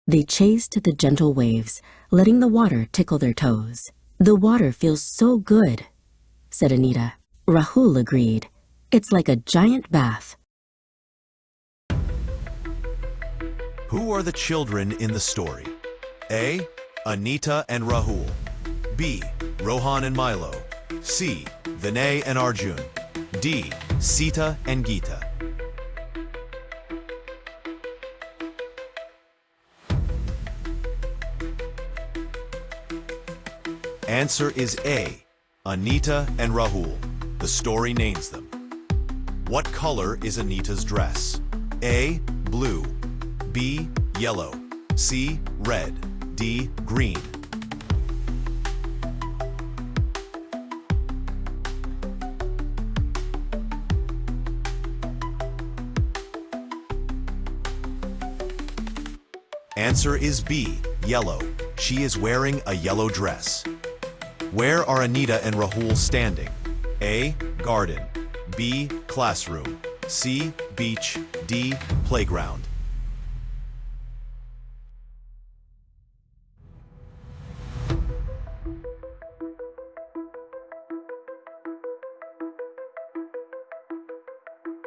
They chased the gentle waves, letting the water tickle their toes. "The water feels so good," said Anita. Rahul agreed. "It's like a giant bath." Who are the children in the story? A. Anita and Rahul. B. Rohan and Milo. C. Vinay and Arjun. D. Sita and Geeta. Answer is A. Anita and Rahul. The story names them. What color is Anita's dress? A. Blue. B. Yellow. C. Red. D. Green. Answer is B. Yellow. She is wearing a yellow dress. Where are Anita and Rahul standing? A. Garden. B. Classroom. C. Beach. D. Playground.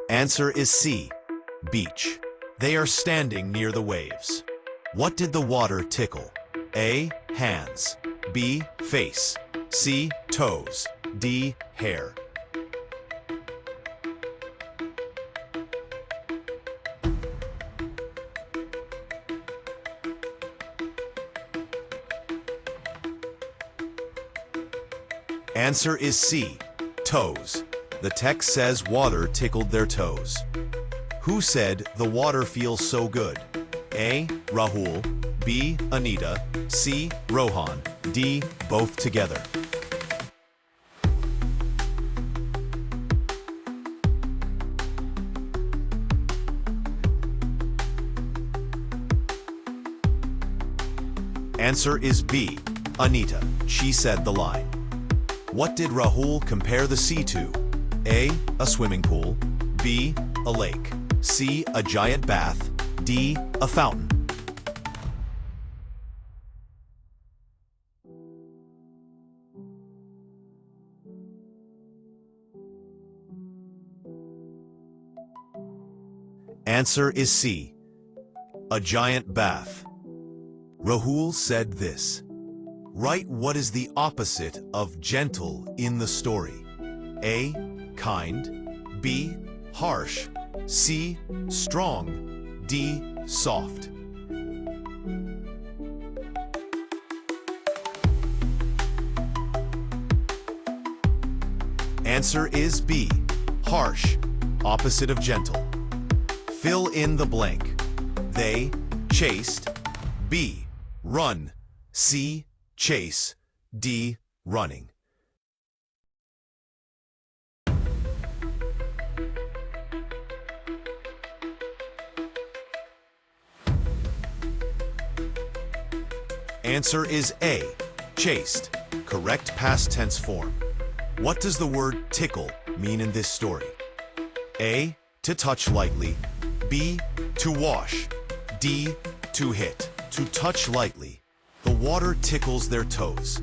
Answer is C. Beach. They are standing near the waves. What did the water tickle? A. Hands. B. Face. C. Toes. D. Hair. Answer is C. Toes. The text says water tickled their toes. Who said the water feels so good? A. Rahul. B. Anita. C. Rohan. D. Both together. Answer is B. Anita. She said the line. What did Rahul compare the sea to? A. A swimming pool. B. A lake. C. A giant bath. D. A fountain. Answer is C. A giant bath. Rahul said this. Write what is the opposite of gentle in the story. A. Kind. B. Harsh. C. Strong. D. Soft. Answer is B. Harsh. Opposite of gentle. Fill in the blank. They chased. B. Run. C. Chase. D. Running. Answer is A. Chased. Correct past tense form. What does the word tickle mean in this story? A. To touch lightly. B. To wash. D. To hit. To touch lightly. The water tickles their toes.